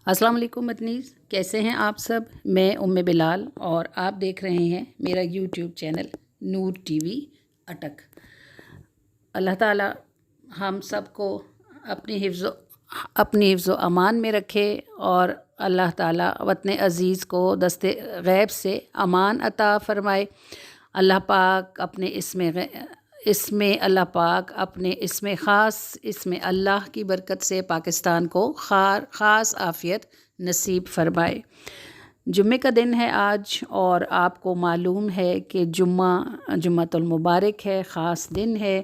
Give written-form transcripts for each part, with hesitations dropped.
السلام علیکم مدنیز، کیسے ہیں آپ سب؟ میں بلال اور آپ دیکھ رہے ہیں میرا یوٹیوب چینل نور ٹی وی اٹک۔ اللہ تعالی ہم سب کو اپنی حفظ و امان میں رکھے، اور اللہ تعالی وطن عزیز کو دست غیب سے امان عطا فرمائے۔ اللہ پاک اپنے اسم خاص اسم اللہ کی برکت سے پاکستان کو خاص عافیت نصیب فرمائے۔ جمعے کا دن ہے آج، اور آپ کو معلوم ہے کہ جمعۃ المبارک ہے، خاص دن ہے۔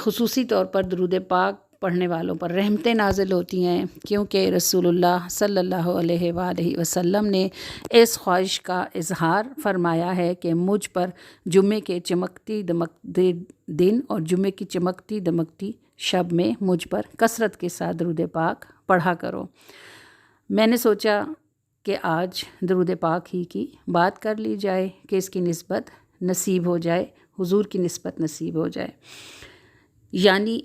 خصوصی طور پر درود پاک پڑھنے والوں پر رحمتیں نازل ہوتی ہیں، کیونکہ رسول اللہ صلی اللہ علیہ وآلہ وسلم نے اس خواہش کا اظہار فرمایا ہے کہ مجھ پر جمعے کے چمکتی دمکتے دن اور جمعے کی چمکتی دمکتی شب میں مجھ پر کثرت کے ساتھ درود پاک پڑھا کرو۔ میں نے سوچا کہ آج درود پاک ہی کی بات کر لی جائے کہ اس کی نسبت نصیب ہو جائے، حضور کی نسبت نصیب ہو جائے۔ یعنی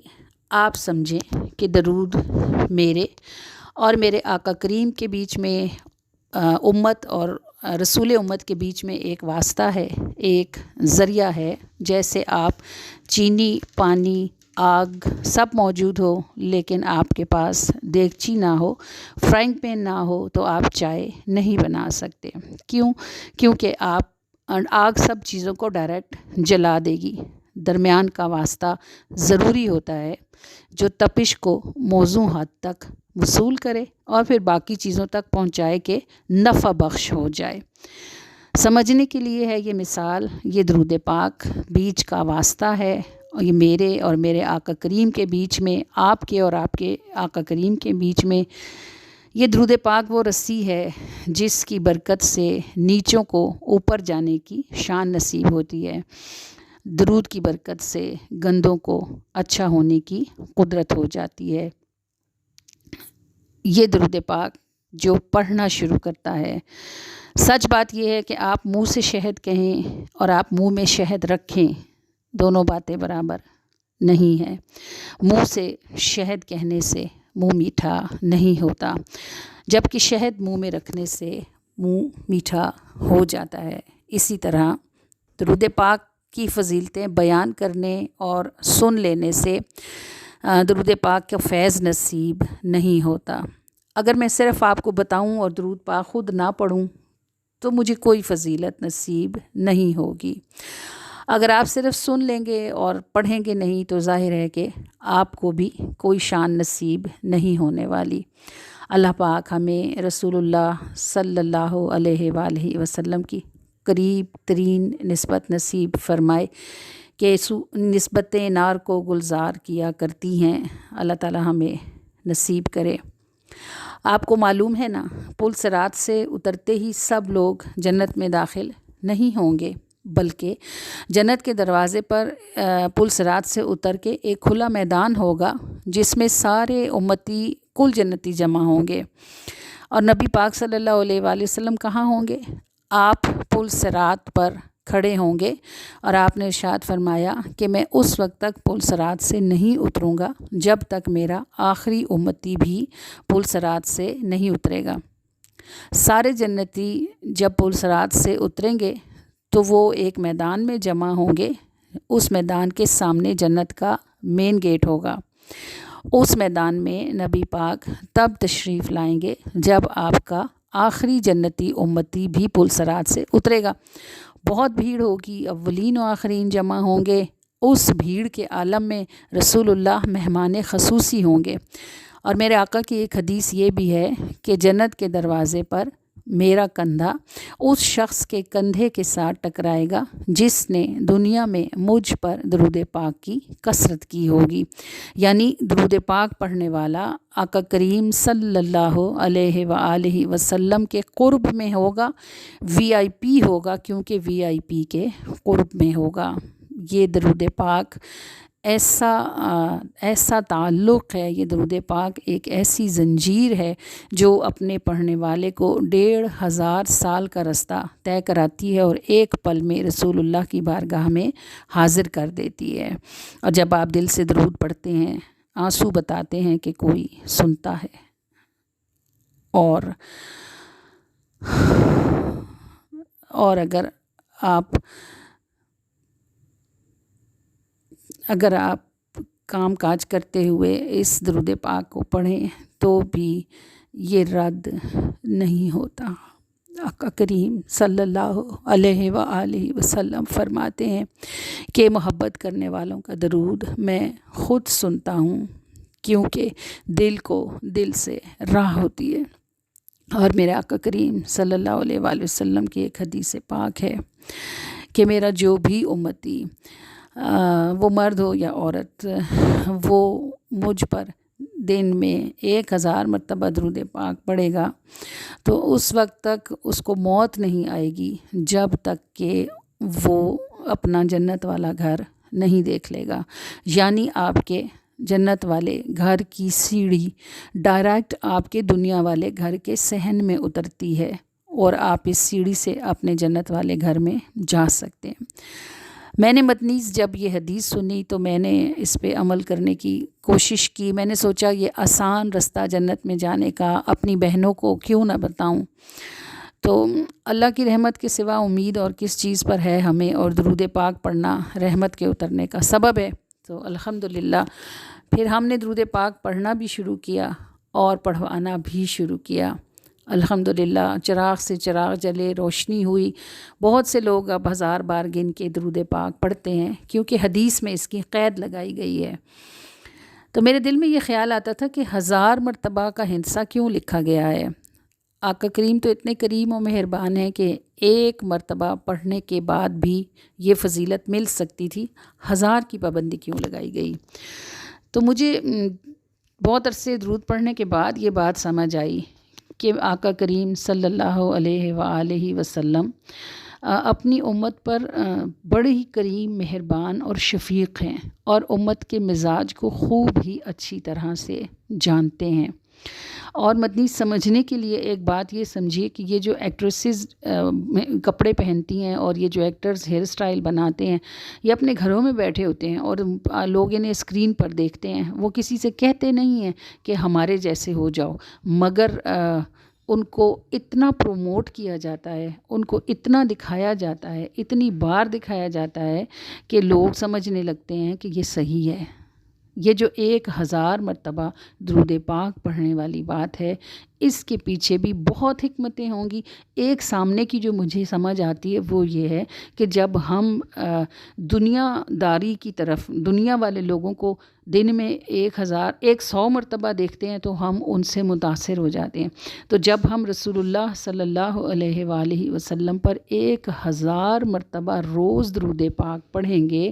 آپ سمجھیں کہ درود میرے اور میرے آقا کریم کے بیچ میں، امت اور رسول امت کے بیچ میں ایک واسطہ ہے، ایک ذریعہ ہے۔ جیسے آپ چینی، پانی، آگ سب موجود ہو، لیکن آپ کے پاس دیگچی نہ ہو، فرائنگ پین نہ ہو، تو آپ چائے نہیں بنا سکتے۔ کیونکہ آگ سب چیزوں کو ڈائریکٹ جلا دے گی۔ درمیان کا واسطہ ضروری ہوتا ہے، جو تپش کو موزوں حد تک وصول کرے اور پھر باقی چیزوں تک پہنچائے کہ نفع بخش ہو جائے۔ سمجھنے کے لیے ہے یہ مثال، یہ درود پاک بیچ کا واسطہ ہے، اور یہ میرے اور میرے آقا کریم کے بیچ میں، آپ کے اور آپ کے آقا کریم کے بیچ میں۔ یہ درود پاک وہ رسی ہے جس کی برکت سے نیچوں کو اوپر جانے کی شان نصیب ہوتی ہے۔ درود کی برکت سے گندوں کو اچھا ہونے کی قدرت ہو جاتی ہے۔ یہ درود پاک جو پڑھنا شروع کرتا ہے، سچ بات یہ ہے کہ آپ منہ سے شہد کہیں اور آپ منہ میں شہد رکھیں، دونوں باتیں برابر نہیں ہیں۔ منہ سے شہد کہنے سے منہ میٹھا نہیں ہوتا، جبکہ شہد منہ میں رکھنے سے منہ میٹھا ہو جاتا ہے۔ اسی طرح درود پاک کی فضیلتیں بیان کرنے اور سن لینے سے درود پاک کا فیض نصیب نہیں ہوتا۔ اگر میں صرف آپ کو بتاؤں اور درود پاک خود نہ پڑھوں تو مجھے کوئی فضیلت نصیب نہیں ہوگی۔ اگر آپ صرف سن لیں گے اور پڑھیں گے نہیں تو ظاہر ہے کہ آپ کو بھی کوئی شان نصیب نہیں ہونے والی۔ اللہ پاک ہمیں رسول اللہ صلی اللہ علیہ وآلہ وسلم کی قریب ترین نسبت نصیب فرمائے کہ نسبتیں نار کو گلزار کیا کرتی ہیں۔ اللہ تعالی ہمیں نصیب کرے۔ آپ کو معلوم ہے نا، پل صراط سے اترتے ہی سب لوگ جنت میں داخل نہیں ہوں گے، بلکہ جنت کے دروازے پر پل صراط سے اتر کے ایک کھلا میدان ہوگا جس میں سارے امتی کل جنتی جمع ہوں گے۔ اور نبی پاک صلی اللہ علیہ وآلہ وسلم کہاں ہوں گے؟ آپ پل صراط پر کھڑے ہوں گے، اور آپ نے ارشاد فرمایا کہ میں اس وقت تک پل صراط سے نہیں اتروں گا جب تک میرا آخری امتی بھی پل صراط سے نہیں اترے گا۔ سارے جنتی جب پل صراط سے اتریں گے تو وہ ایک میدان میں جمع ہوں گے۔ اس میدان کے سامنے جنت کا مین گیٹ ہوگا۔ اس میدان میں نبی پاک تب تشریف لائیں گے جب آپ کا آخری جنتی امتی بھی پل صراط سے اترے گا۔ بہت بھیڑ ہوگی، اولین و آخرین جمع ہوں گے۔ اس بھیڑ کے عالم میں رسول اللہ مہمان خصوصی ہوں گے۔ اور میرے آقا کی ایک حدیث یہ بھی ہے کہ جنت کے دروازے پر میرا کندھا اس شخص کے کندھے کے ساتھ ٹکرائے گا جس نے دنیا میں مجھ پر درود پاک کی کثرت کی ہوگی۔ یعنی درود پاک پڑھنے والا آقا کریم صلی اللہ علیہ وآلہ وسلم کے قرب میں ہوگا، VIP ہوگا، کیونکہ VIP کے قرب میں ہوگا۔ یہ درود پاک ایسا تعلق ہے، یہ درود پاک ایک ایسی زنجیر ہے جو اپنے پڑھنے والے کو 1500 سال کا رستہ طے کراتی ہے اور ایک پل میں رسول اللہ کی بارگاہ میں حاضر کر دیتی ہے۔ اور جب آپ دل سے درود پڑھتے ہیں، آنسو بتاتے ہیں کہ کوئی سنتا ہے۔ اور اگر آپ کام کاج کرتے ہوئے اس درود پاک کو پڑھیں تو بھی یہ رد نہیں ہوتا۔ آقا کریم صلی اللہ علیہ وآلہ وسلم فرماتے ہیں کہ محبت کرنے والوں کا درود میں خود سنتا ہوں، کیونکہ دل کو دل سے راہ ہوتی ہے۔ اور میرے آقا کریم صلی اللہ علیہ وآلہ وسلم کی ایک حدیث پاک ہے کہ میرا جو بھی امتی وہ مرد ہو یا عورت، وہ مجھ پر دن میں 1000 مرتبہ درود پاک پڑھے گا تو اس وقت تک اس کو موت نہیں آئے گی جب تک کہ وہ اپنا جنت والا گھر نہیں دیکھ لے گا۔ یعنی آپ کے جنت والے گھر کی سیڑھی ڈائریکٹ آپ کے دنیا والے گھر کے صحن میں اترتی ہے اور آپ اس سیڑھی سے اپنے جنت والے گھر میں جا سکتے ہیں۔ میں نے متنیز جب یہ حدیث سنی تو میں نے اس پہ عمل کرنے کی کوشش کی۔ میں نے سوچا یہ آسان رستہ جنت میں جانے کا اپنی بہنوں کو کیوں نہ بتاؤں۔ تو اللہ کی رحمت کے سوا امید اور کس چیز پر ہے ہمیں، اور درود پاک پڑھنا رحمت کے اترنے کا سبب ہے۔ تو الحمدللہ پھر ہم نے درود پاک پڑھنا بھی شروع کیا اور پڑھوانا بھی شروع کیا۔ الحمدللہ چراغ سے چراغ جلے، روشنی ہوئی۔ بہت سے لوگ اب 1000 بار گن کے درود پاک پڑھتے ہیں، کیونکہ حدیث میں اس کی قید لگائی گئی ہے۔ تو میرے دل میں یہ خیال آتا تھا کہ 1000 مرتبہ کا ہندسہ کیوں لکھا گیا ہے؟ آقا کریم تو اتنے کریم و مہربان ہیں کہ ایک مرتبہ پڑھنے کے بعد بھی یہ فضیلت مل سکتی تھی، 1000 کی پابندی کیوں لگائی گئی؟ تو مجھے بہت عرصے درود پڑھنے کے بعد یہ بات سمجھ آئی کہ آقا کریم صلی اللہ علیہ وآلہ وسلم اپنی امت پر بڑے ہی کریم، مہربان اور شفیق ہیں، اور امت کے مزاج کو خوب ہی اچھی طرح سے جانتے ہیں۔ اور مدنی سمجھنے کے لیے ایک بات یہ سمجھیے کہ یہ جو ایکٹریسز کپڑے پہنتی ہیں اور یہ جو ایکٹرز ہیئر سٹائل بناتے ہیں، یہ اپنے گھروں میں بیٹھے ہوتے ہیں اور لوگ انہیں اسکرین پر دیکھتے ہیں۔ وہ کسی سے کہتے نہیں ہیں کہ ہمارے جیسے ہو جاؤ، مگر ان کو اتنا پروموٹ کیا جاتا ہے، ان کو اتنا دکھایا جاتا ہے، اتنی بار دکھایا جاتا ہے کہ لوگ سمجھنے لگتے ہیں کہ یہ صحیح ہے۔ یہ جو 1000 مرتبہ درود پاک پڑھنے والی بات ہے، اس کے پیچھے بھی بہت حکمتیں ہوں گی۔ ایک سامنے کی جو مجھے سمجھ آتی ہے وہ یہ ہے کہ جب ہم دنیا داری کی طرف، دنیا والے لوگوں کو دن میں 100 مرتبہ دیکھتے ہیں تو ہم ان سے متاثر ہو جاتے ہیں۔ تو جب ہم رسول اللہ صلی اللہ علیہ وآلہ وسلم پر 1000 مرتبہ روز درود پاک پڑھیں گے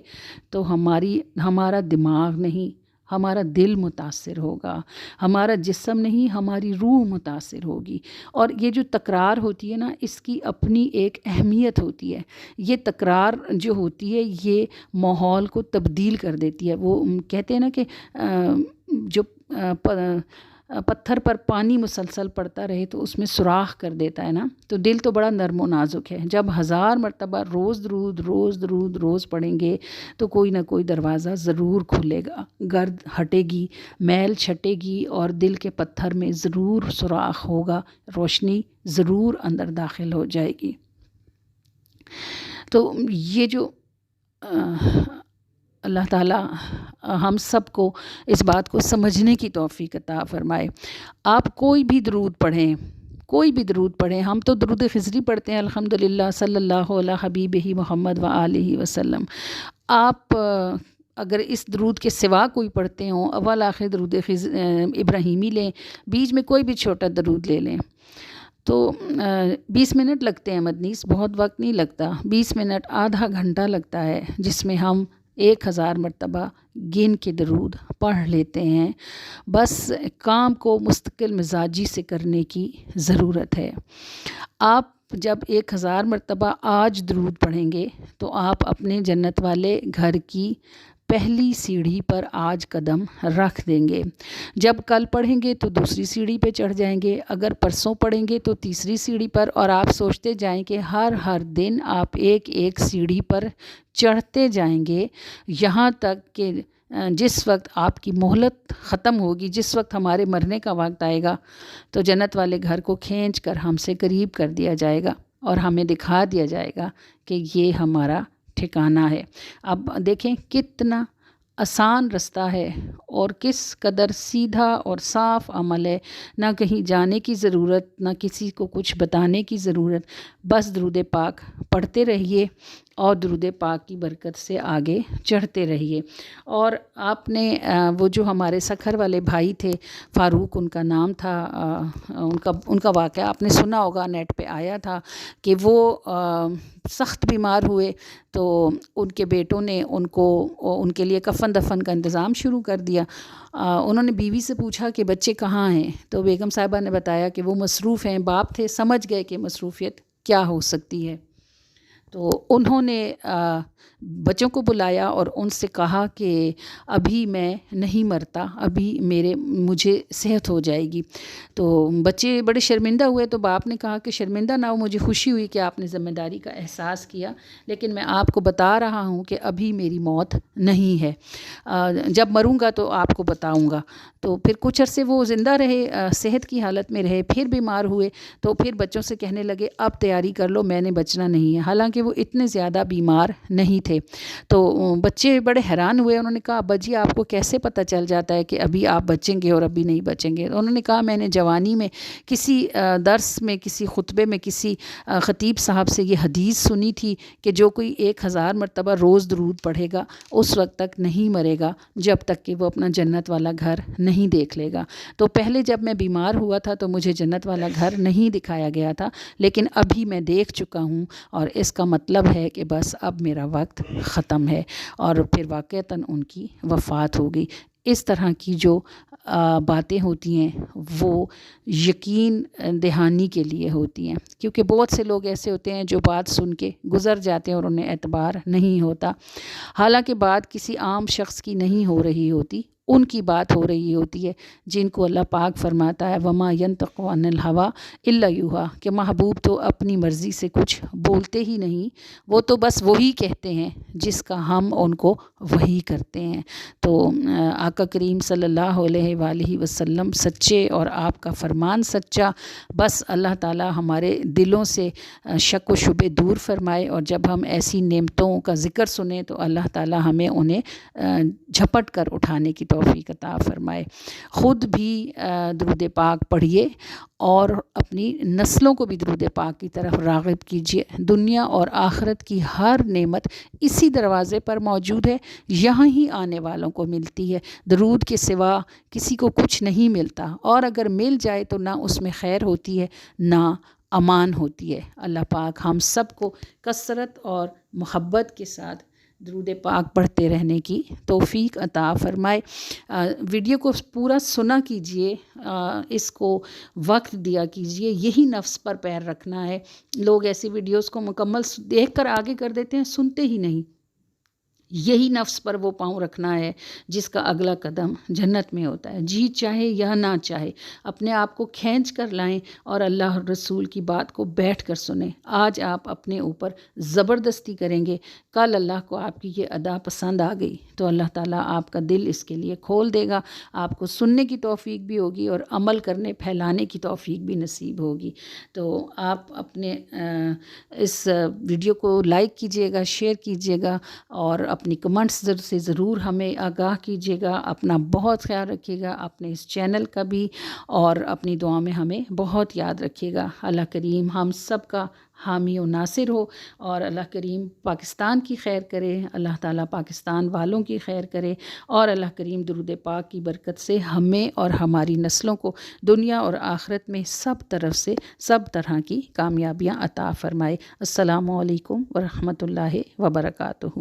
تو ہمارا دماغ نہیں، ہمارا دل متاثر ہوگا، ہمارا جسم نہیں، ہماری روح متاثر ہوگی۔ اور یہ جو تکرار ہوتی ہے نا، اس کی اپنی ایک اہمیت ہوتی ہے۔ یہ تکرار جو ہوتی ہے یہ ماحول کو تبدیل کر دیتی ہے۔ وہ کہتے ہیں نا کہ جو پتھر پر پانی مسلسل پڑتا رہے تو اس میں سوراخ کر دیتا ہے نا، تو دل تو بڑا نرم و نازک ہے۔ جب 1000 مرتبہ روز درود پڑھیں گے تو کوئی نہ کوئی دروازہ ضرور کھلے گا، گرد ہٹے گی، میل چھٹے گی، اور دل کے پتھر میں ضرور سوراخ ہوگا، روشنی ضرور اندر داخل ہو جائے گی۔ تو یہ جو اللہ تعالیٰ ہم سب کو اس بات کو سمجھنے کی توفیق عطا فرمائے۔ آپ کوئی بھی درود پڑھیں، ہم تو درود خضری پڑھتے ہیں الحمدللہ، صلی اللہ علی حبیبہ محمد وآلہ وسلم۔ آپ اگر اس درود کے سوا کوئی پڑھتے ہوں، اول آخر درود ابراہیمی لیں، بیچ میں کوئی بھی چھوٹا درود لے لیں، تو 20 منٹ لگتے ہیں مدنیس، بہت وقت نہیں لگتا، 20 منٹ، آدھا گھنٹہ لگتا ہے، جس میں ہم 1000 مرتبہ گن کے درود پڑھ لیتے ہیں۔ بس کام کو مستقل مزاجی سے کرنے کی ضرورت ہے۔ آپ جب 1000 مرتبہ آج درود پڑھیں گے تو آپ اپنے جنت والے گھر کی پہلی سیڑھی پر آج قدم رکھ دیں گے۔ جب کل پڑھیں گے تو دوسری سیڑھی پہ چڑھ جائیں گے، اگر پرسوں پڑھیں گے تو تیسری سیڑھی پر، اور آپ سوچتے جائیں کہ ہر دن آپ ایک سیڑھی پر چڑھتے جائیں گے، یہاں تک کہ جس وقت آپ کی مہلت ختم ہوگی، جس وقت ہمارے مرنے کا وقت آئے گا، تو جنت والے گھر کو کھینچ کر ہم سے قریب کر دیا جائے گا اور ہمیں دکھا دیا جائے گا کہ یہ ہمارا ٹھکانہ ہے۔ اب دیکھیں کتنا آسان رستہ ہے اور کس قدر سیدھا اور صاف عمل ہے، نہ کہیں جانے کی ضرورت، نہ کسی کو کچھ بتانے کی ضرورت، بس درود پاک پڑھتے رہیے اور درود پاک کی برکت سے آگے چڑھتے رہیے۔ اور آپ نے وہ جو ہمارے سکھر والے بھائی تھے، فاروق ان کا نام تھا، ان کا واقعہ آپ نے سنا ہوگا، نیٹ پہ آیا تھا کہ وہ سخت بیمار ہوئے تو ان کے بیٹوں نے ان کے لیے کفن دفن کا انتظام شروع کر دیا۔ انہوں نے بیوی سے پوچھا کہ بچے کہاں ہیں، تو بیگم صاحبہ نے بتایا کہ وہ مصروف ہیں۔ باپ تھے، سمجھ گئے کہ مصروفیت کیا ہو سکتی ہے، تو انہوں نے بچوں کو بلایا اور ان سے کہا کہ ابھی میں نہیں مرتا، ابھی مجھے صحت ہو جائے گی۔ تو بچے بڑے شرمندہ ہوئے، تو باپ نے کہا کہ شرمندہ نہ ہو، مجھے خوشی ہوئی کہ آپ نے ذمہ داری کا احساس کیا، لیکن میں آپ کو بتا رہا ہوں کہ ابھی میری موت نہیں ہے، جب مروں گا تو آپ کو بتاؤں گا۔ تو پھر کچھ عرصے وہ زندہ رہے، صحت کی حالت میں رہے، پھر بیمار ہوئے، تو پھر بچوں سے کہنے لگے اب تیاری کر لو، میں نے بچنا نہیں ہے، حالانکہ وہ اتنے زیادہ بیمار نہیں تھے۔ تو بچے بڑے حیران ہوئے، انہوں نے کہا ابا جی آپ کو کیسے پتہ چل جاتا ہے کہ ابھی آپ بچیں گے اور ابھی نہیں بچیں گے؟ انہوں نے کہا میں نے جوانی میں کسی درس میں، کسی خطبے میں، کسی خطیب صاحب سے یہ حدیث سنی تھی کہ جو کوئی 1000 مرتبہ روز درود پڑھے گا اس وقت تک نہیں مرے گا جب تک کہ وہ اپنا جنت والا گھر نہیں دیکھ لے گا۔ تو پہلے جب میں بیمار ہوا تھا تو مجھے جنت والا گھر نہیں دکھایا گیا تھا، لیکن ابھی میں دیکھ چکا ہوں، اور اس کا مطلب ہے کہ بس اب میرا وقت ختم ہے، اور پھر واقعتاً ان کی وفات ہو گئی۔ اس طرح کی جو باتیں ہوتی ہیں وہ یقین دہانی کے لیے ہوتی ہیں، کیونکہ بہت سے لوگ ایسے ہوتے ہیں جو بات سن کے گزر جاتے ہیں اور انہیں اعتبار نہیں ہوتا، حالانکہ بات کسی عام شخص کی نہیں ہو رہی ہوتی، ان کی بات ہو رہی ہوتی ہے جن کو اللہ پاک فرماتا ہے وَمَا يَنطِقُ عَنِ الْهَوَىٰ إِلَّا يُوحَىٰ، کہ محبوب تو اپنی مرضی سے کچھ بولتے ہی نہیں، وہ تو بس وہی کہتے ہیں جس کا ہم ان کو وحی کرتے ہیں۔ تو آقا کریم صلی اللہ علیہ وآلہ وسلم سچے اور آپ کا فرمان سچا، بس اللہ تعالی ہمارے دلوں سے شک و شبے دور فرمائے، اور جب ہم ایسی نعمتوں کا ذکر سنیں تو اللہ تعالی ہمیں انہیں جھپٹ کر اٹھانے کی توفیق عطا فرمائے۔ خود بھی درود پاک پڑھیے اور اپنی نسلوں کو بھی درود پاک کی طرف راغب کیجیے۔ دنیا اور آخرت کی ہر نعمت اسی دروازے پر موجود ہے، یہاں ہی آنے والوں کو ملتی ہے، درود کے سوا کسی کو کچھ نہیں ملتا، اور اگر مل جائے تو نہ اس میں خیر ہوتی ہے نہ امان ہوتی ہے۔ اللہ پاک ہم سب کو کثرت اور محبت کے ساتھ درود پاک پڑھتے رہنے کی توفیق عطا فرمائے۔ ویڈیو کو پورا سنا کیجئے، اس کو وقت دیا کیجئے، یہی نفس پر پیر رکھنا ہے۔ لوگ ایسی ویڈیوز کو مکمل دیکھ کر آگے کر دیتے ہیں، سنتے ہی نہیں۔ یہی نفس پر وہ پاؤں رکھنا ہے جس کا اگلا قدم جنت میں ہوتا ہے، جی چاہے یا نہ چاہے اپنے آپ کو کھینچ کر لائیں اور اللہ اور رسول کی بات کو بیٹھ کر سنیں۔ آج آپ اپنے اوپر زبردستی کریں گے، کل اللہ کو آپ کی یہ ادا پسند آ گئی تو اللہ تعالیٰ آپ کا دل اس کے لیے کھول دے گا، آپ کو سننے کی توفیق بھی ہوگی اور عمل کرنے پھیلانے کی توفیق بھی نصیب ہوگی۔ تو آپ اپنے اس ویڈیو کو لائک کیجئے گا، شیئر کیجئے گا، اور اپنی کمنٹس سے ضرور ہمیں آگاہ کیجیے گا۔ اپنا بہت خیال رکھیے گا، اپنے اس چینل کا بھی، اور اپنی دعا میں ہمیں بہت یاد رکھیے گا۔ اللہ کریم ہم سب کا حامی و ناصر ہو، اور اللہ کریم پاکستان کی خیر کرے، اللہ تعالیٰ پاکستان والوں کی خیر کرے، اور اللہ کریم درود پاک کی برکت سے ہمیں اور ہماری نسلوں کو دنیا اور آخرت میں سب طرف سے سب طرح کی کامیابیاں عطا فرمائے۔ السلام علیکم ورحمۃ اللہ وبرکاتہ۔